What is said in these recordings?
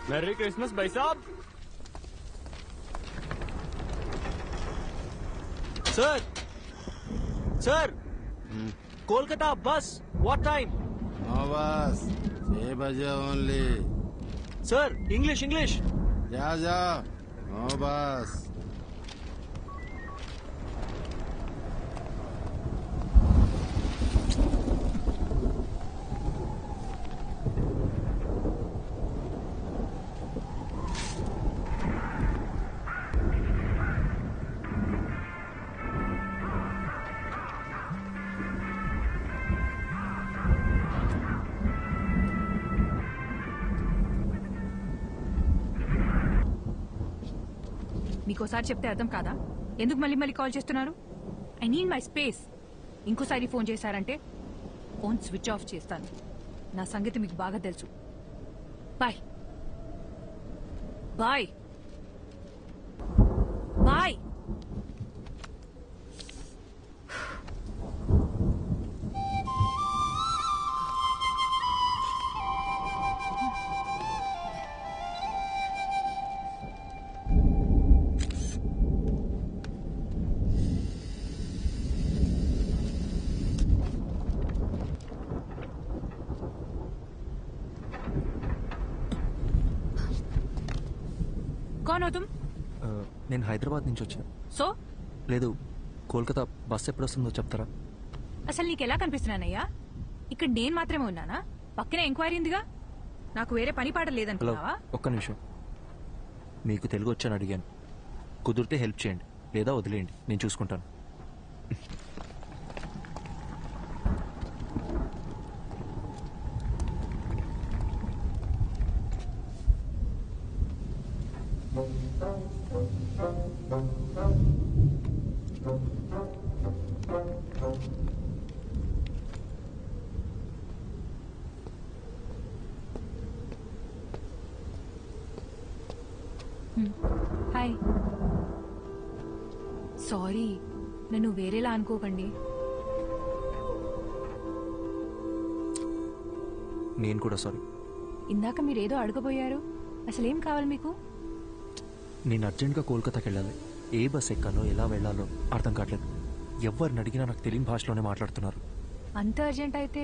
Merry Christmas, bhai sahab. Sir, Kolkata bus. What time? No bus. 6 baje only. Sir, English. Ja. No bus. మీకోసారి చెప్తే అర్థం కాదా? ఎందుకు మళ్ళీ మళ్ళీ కాల్ చేస్తున్నారు? I need my space. ఇంకోసారి ఫోన్ చేశారంటే ఫోన్ స్విచ్ ఆఫ్ చేస్తాను. నా సంగతి మీకు బాగా తెలుసు. Bye bye bye. कौन हो तुम? నేను హైదరాబాద్ నుంచి వచ్చాను. సో లేదు, కోల్కతా బస్ ఎప్పుడు వస్తుందో చెప్తారా? అసలు నీకెలా కనిపిస్తున్నానయ్యా? ఇక్కడ నేను మాత్రమే ఉన్నానా? పక్కనే ఎంక్వైరీ ఉందిగా. నాకు వేరే పని పాట హలో, లేదనుకున్నావా? ఒక్క నిమిషం. మీకు తెలుగు వచ్చని అడిగాను. కుదిరితే హెల్ప్ చేయండి, లేదా వదిలేయండి, నేను చూసుకుంటాను. హాయ్. సారీ, నన్ను వేరేలా అనుకోకండి. నేను కూడా సారీ. ఇందాక మీరేదో అడగబోయారు. అసలేం కావాలి మీకు? నేను అర్జెంట్గా కోల్కతాకి వెళ్ళాలి. ఏ బస్ ఎక్కాలో ఎలా వెళ్ళాలో అర్థం కావట్లేదు. ఎవరిని అడిగినా నాకు తెలియని భాషలోనే మాట్లాడుతున్నారు. అంత అర్జెంట్ అయితే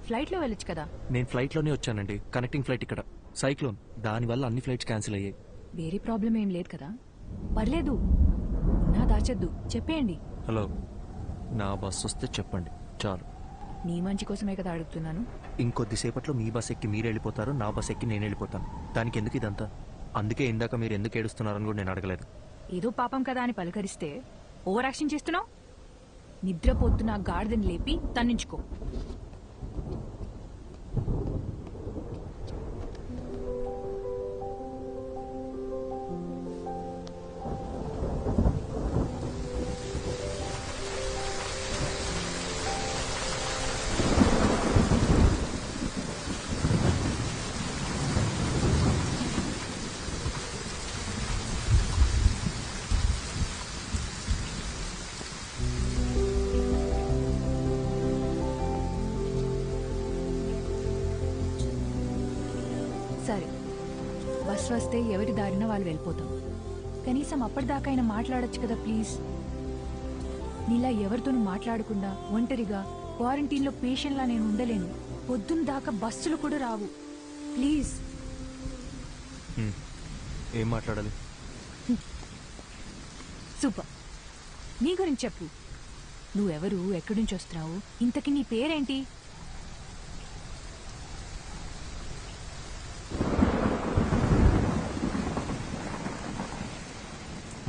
ఫ్లైట్లో వెళ్ళొచ్చు కదా. నేను ఫ్లైట్లోనే వచ్చానండి. కనెక్టింగ్ ఫ్లైట్ ఇక్కడ. సైక్లోన్, దానివల్ల అన్ని ఫ్లైట్స్ క్యాన్సిల్ అయ్యాయి. వేరే ప్రాబ్లం ఏం లేదు కదా? పర్లేదు, ఉన్నా దాచొద్దు, చెప్పేయండి. హలో, నా బస్ వస్తే చెప్పండి చాలు. నీ మంచి కోసమే కదా అడుగుతున్నాను. ఇంకొద్దిసేపట్లో మీ బస్ ఎక్కి మీరు వెళ్ళిపోతారు, నా బస్ ఎక్కి నేను వెళ్ళిపోతాను. దానికి ఎందుకు ఇదంతా? అందుకే ఇందాక మీరు ఎందుకు ఏడుస్తున్నారని కూడా నేను అడగలేదు. ఏదో పాపం కదా అని పలకరిస్తే ఓవర్ యాక్షన్ చేస్తున్నావు. నిద్రపోతున్న గాడిదని లేపి తన్నించుకో. సరే, బస్ వస్తే ఎవరి దారిన వాళ్ళు వెళ్ళిపోతాం. కనీసం అప్పటిదాకైనా మాట్లాడొచ్చు కదా ప్లీజ్. నీలా ఎవరితోనూ మాట్లాడకుండా ఒంటరిగా క్వారంటైన్లో పేషెంట్లా నేను ఉండలేను. పొద్దున్న దాకా బస్సులు కూడా రావు. ప్లీజ్. ఏం మాట్లాడాలి? సూపర్. నీ గురించి చెప్పు. నువ్వెవరు, ఎక్కడి నుంచి వస్తున్నావు, ఇంతకీ నీ పేరేంటి?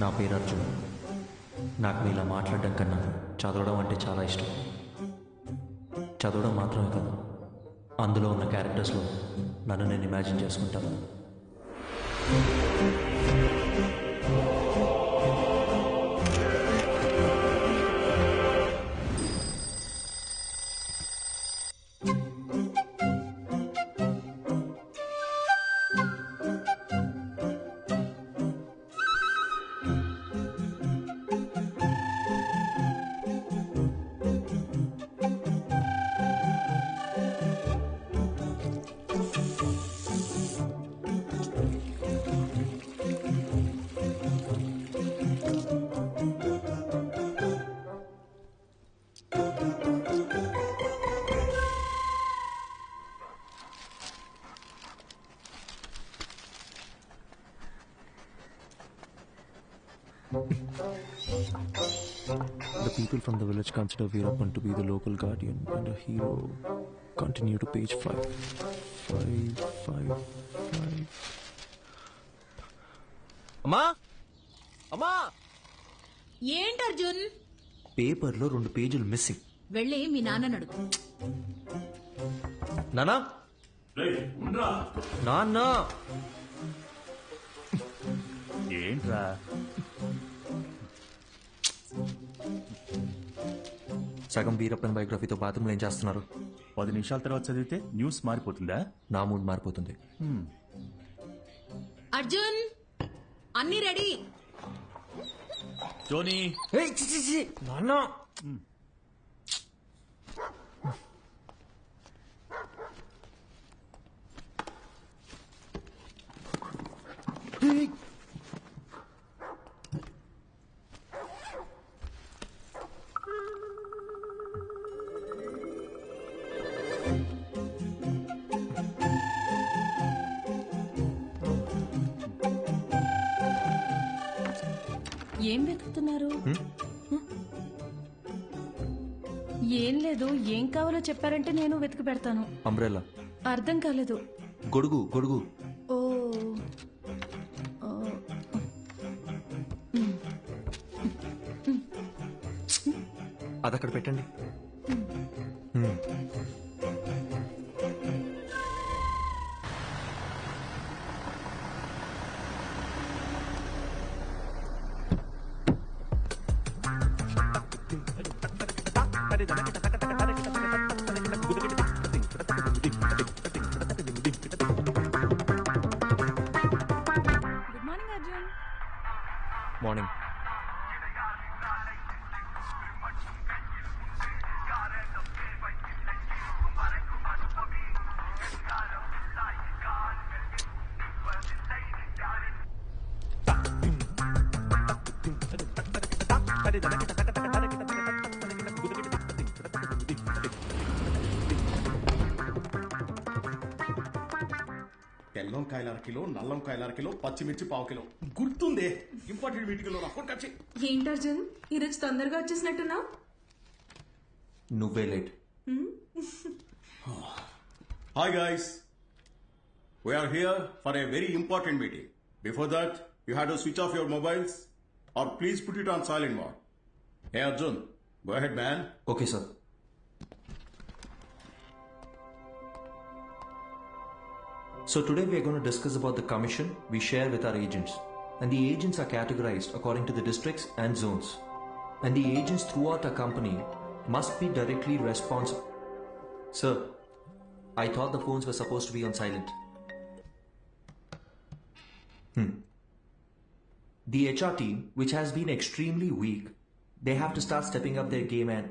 నా పేరు అర్జున్. నాకు మీలా మాట్లాడడం కన్నా చదవడం అంటే చాలా ఇష్టం. చదవడం మాత్రమే కాదు, అందులో ఉన్న క్యారెక్టర్స్లో నన్ను నేను ఇమాజిన్ చేసుకుంటాను. The people from the village consider Veerappan to be the local guardian and a hero. Continue to page 5. 5. అమ్మా అమ్మా ఏంటి అర్జున్? పేపర్లో 2 పేజీలు మిస్సింగ్. వెళ్ళి మీ నాన్న అడుగు. నానా నాన్న ఏంట్రా? సగం వీరప్పన్ బయోగ్రఫీతో బాత్రూంలో ఏం చేస్తున్నారు? 10 నిమిషాల తర్వాత చదివితే న్యూస్ మారిపోతుందా? నా మూడ్ మారిపోతుంది. అర్జున్ అన్ని రెడీ. టోనీ నాన్న ఏం వెతుకుతున్నారు? ఏం లేదు, ఏం కావాలో చెప్పారంటే నేను వెతికి పెడతాను. అంబ్రెల్లా. అర్థం కాలేదు. గొడుగు గొడుగు. ఓ అదక్కడ పెట్టండి. Good morning Arjun. మార్నింగ్. తెల్లంకాయల అరకిలో, నల్లంకాయల అరకిలో, పచ్చిమిర్చి పావు కిలో. గుర్తుందే ఇంపార్టెంట్ మీటింగ్ లో అకౌంట్ కట్. ఏంటి అర్జున్ ఈరోజు తొందరగా వచ్చేసినట్టున్నా? నువ్వే late. Hi guys, we're here for a very important meeting. Before that you have to switch off your mobiles or please put it on silent mode. Hey Arjun, go ahead man. Okay sir. So today we are going to discuss about the commission we share with our agents. And the agents are categorized according to the districts and zones. And the agents throughout our company must be directly responsible. Sir, I thought the phones were supposed to be on silent. The HR team, which has been extremely weak, they have to start stepping up their game and...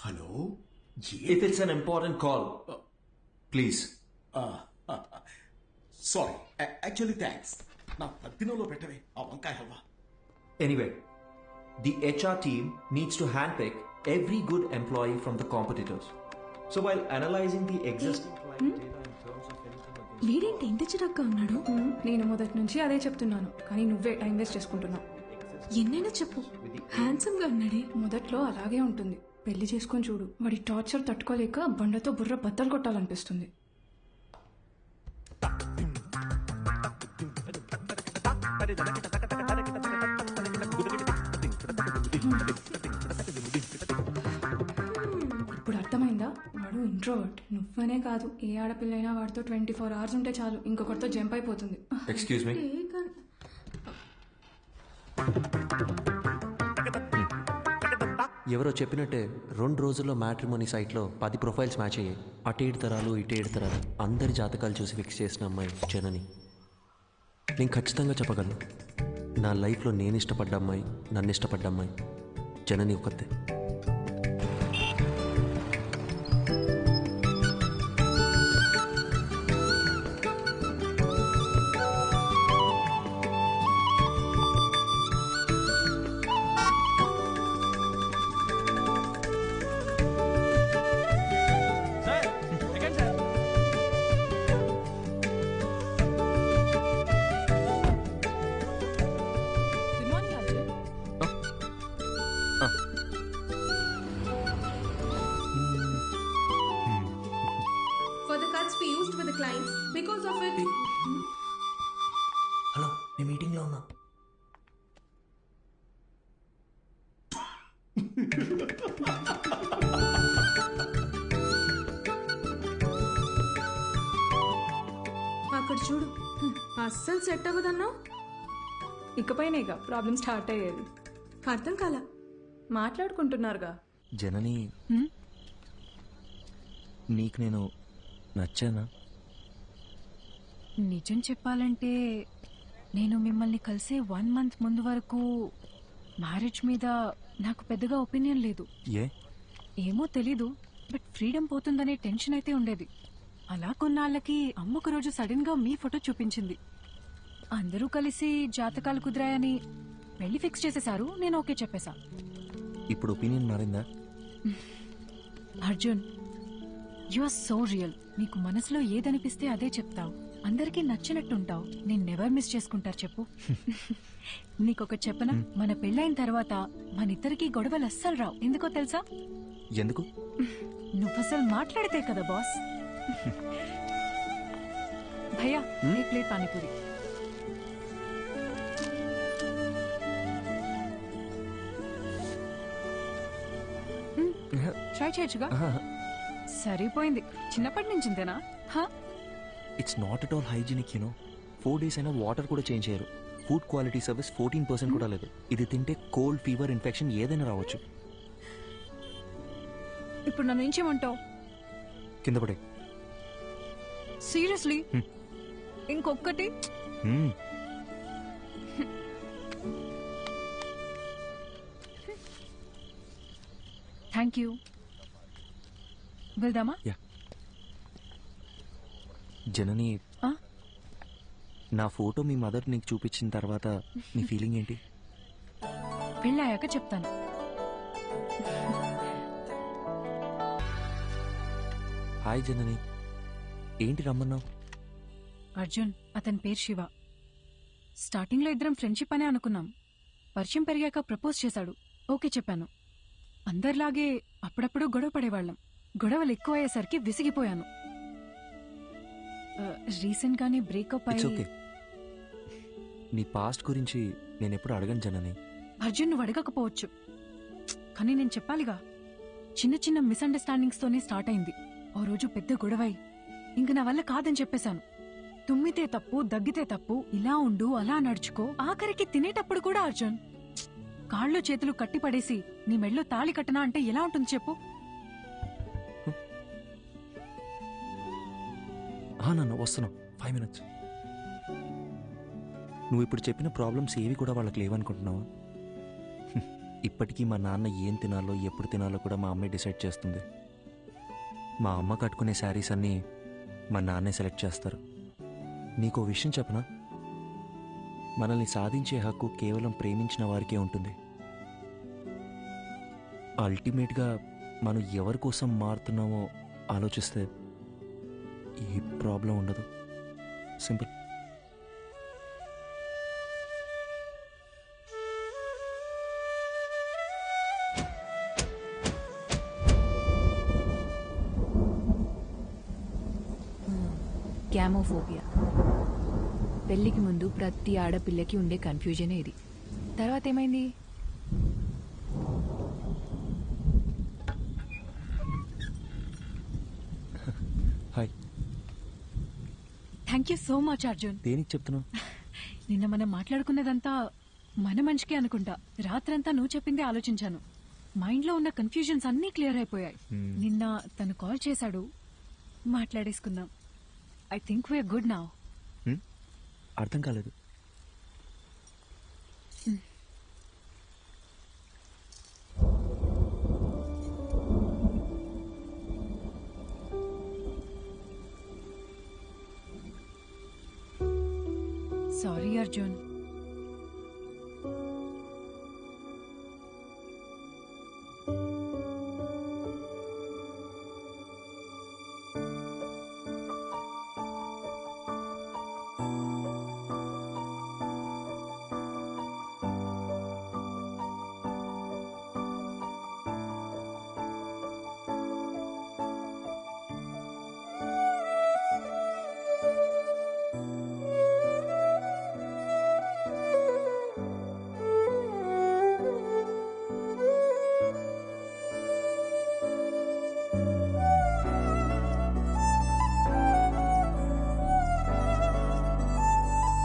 hello, If it's an important call, please. Sorry, actually thanks. నా పత్తినలో పెట్టవే ఆ వంకాయ halwa. Anyway, the HR team needs to handpick every good employee from the competitors. So while analyzing the existing client data in terms of anything... వీడేంటి ఇంత చిరాగ్గా ఉన్నాడు? నేను మొదటి నుంచి అదే చెప్తున్నాను, కానీ నువ్వే టైం వేస్ట్ చేసుకుంటున్నావు. ఎన్నైనా చెప్పు, హ్యాండ్సమ్ గా ఉన్నాడే. మొదట్లో అలాగే ఉంటుంది, పెళ్లి చేసుకొని చూడు, వాడి టార్చర్ తట్టుకోలేక బండతో బుర్ర బద్దలు కొట్టాలనిపిస్తుంది. ఇప్పుడు అర్థమైందా? వాడు ఇంట్రోవర్ట్. నువ్వనే కాదు, ఏ ఆడపిల్లైనా వాడితో 24 hours ఉంటే చాలు, ఇంకొకరితో జంప్ అయిపోతుంది. Excuse me? ఎవరో చెప్పినట్టే 2 రోజుల్లో మ్యాట్రిమోనీ సైట్లో 10 ప్రొఫైల్స్ మ్యాచ్ అయ్యాయి. అటు 7 తరాలు, ఇటు 7 తరాలు, అందరి జాతకాలు చూసి ఫిక్స్ చేసిన అమ్మాయి జనని. నేను ఖచ్చితంగా చెప్పగలను, నా లైఫ్లో నేను ఇష్టపడ్డ అమ్మాయి, నన్ను ఇష్టపడ్డ అమ్మాయి జనని ఒక్కతే. because of it. హలో నేను మీటింగ్లో ఉన్నా. అక్కడ చూడు, అస్సలు సెట్ అవ్వదన్నా. ఇకపైన ఇక ప్రాబ్లం స్టార్ట్ అయ్యేది. అర్థం కాల, మాట్లాడుకుంటున్నారుగా. జనని, నీకు నేను నచ్చానా? నిజం చెప్పాలంటే నేను మిమ్మల్ని కలిసే 1 month ముందు వరకు మ్యారేజ్ మీద నాకు పెద్దగా ఒపీనియన్ లేదు. ఏమో తెలీదు, బట్ ఫ్రీడమ్ పోతుందనే టెన్షన్ అయితే ఉండేది. అలా కొన్నాళ్ళకి అమ్మ ఒక రోజు సడన్ గా మీ ఫోటో చూపించింది. అందరూ కలిసి జాతకాలు కుదిరాయని పెళ్లి ఫిక్స్ చేసేశారు. నేను ఓకే చెప్పేశా. ఇప్పుడు ఒపీనియన్ మారిందా? Arjun, you are so real. నీకు మనసులో ఏదనిపిస్తే అదే చెప్తావు. అందరికీ నచ్చినట్టుంటావు. నేను నెవర్ మిస్ చేసుకుంటారు చెప్పు. నీకొక చెప్పనా, మన పెళ్ళైన తర్వాత మన ఇద్దరికి గొడవలు అస్సలు రావు. ఎందుకో తెలుసా? ఎందుకు? నువ్వు అసలు మాట్లాడితే కదా బాస్. భయ్యా, ఏ ప్లేట్ పానీపూరి. ట్రై చేయొచ్చుగా. సరిపోయింది. చిన్నప్పటి నుంచి ఇంతేనా? It's not at all hygienic, you know. 4 days అయినా వాటర్ కూడా చేంజ్ చేయరు. ఫుడ్ క్వాలిటీ సర్వీస్ 14% కూడా లేదు. ఇది తింటే కోల్డ్, ఫీవర్, ఇన్ఫెక్షన్ ఏదైనా రావచ్చు. ఇప్పుడు నన్ను ఏం చేయమంటావు? కింద పడే. సీరియస్లీ? ఇంకొక్కటి? Thank you. వెళ్దామా? జనని, నా ఫోటో మీ మదర్ నీకు చూపించిన తర్వాత నీ ఫీలింగ్ ఏంటి? పెళ్ళాయాక చెప్తాను. హాయ్ జనని, ఏంటి రమ్మన్నావు? అర్జున్, అతని పేరు శివ. స్టార్టింగ్లో ఇద్దరం ఫ్రెండ్షిప్ అనే అనుకున్నాం. పరిచయం పెరిగాక ప్రపోజ్ చేశాడు. ఓకే చెప్పాను. అందరిలాగే అప్పుడప్పుడు గొడవ పడేవాళ్ళం. గొడవలు ఎక్కువ అయ్యేసరికి విసిగిపోయాను. రీసెంట్ గానే బ్రేకప్ ఇట్స్ అయ్యి. ఓకే. నీ పాస్ట్ గురించి నేను ఎప్పుడు అడగను జనని. అర్జున్, నువ్వు అడగకపోవచ్చు, కానీ నేను చెప్పాలిగా. చిన్న చిన్న మిస్అండర్స్టాండింగ్స్ తోనే స్టార్ట్ అయింది. ఓ రోజు పెద్ద గొడవై ఇంక నా వల్ల కాదని చెప్పేశాను. తుమ్మితే తప్పు, దగ్గితే తప్పు, ఇలా ఉండు, అలా నడుచుకో. ఆఖరికి తినేటప్పుడు కూడా అర్జున్, కాళ్ళు చేతులు కట్టి పడేసి నీ మెడలో తాళి కట్టనా అంటే ఎలా ఉంటుంది చెప్పు? నాన్న వస్తున్నావు, 5 minutes. నువ్వు ఇప్పుడు చెప్పిన ప్రాబ్లమ్స్ ఏవి కూడా వాళ్ళకి లేవనుకుంటున్నావా? ఇప్పటికీ మా నాన్న ఏం తినాలో, ఎప్పుడు తినాలో కూడా మా అమ్మే డిసైడ్ చేస్తుంది. మా అమ్మ కట్టుకునే శారీస్ అన్నీ మా నాన్నే సెలెక్ట్ చేస్తారు. నీకో విషయం చెప్పనా? మనల్ని సాధించే హక్కు కేవలం ప్రేమించిన వారికే ఉంటుంది. అల్టిమేట్గా మనం ఎవరి కోసం మారుతున్నామో ఆలోచిస్తే ఏ ప్రాబ్లం ఉండదు. సింపుల్. గ్యామోఫోబియా. పెళ్లికి ముందు ప్రతి ఆడపిల్లకి ఉండే కన్ఫ్యూజనే ఇది. తర్వాత ఏమైంది? Hi. Thank you so much Arjun. దేనికి చెప్తున్నావు? నిన్న మనం మాట్లాడుకున్నదంతా మన మంచికే అనుకుంటా. రాత్రంతా నువ్వు చెప్పిందే ఆలోచించాను. మైండ్లో ఉన్న కన్ఫ్యూజన్స్ అన్నీ క్లియర్ అయిపోయాయి. నిన్న తను కాల్ చేశాడు, మాట్లాడేసుకుందాం. I think we're good now. అర్థం కాలేదు. సారీ అర్జున్,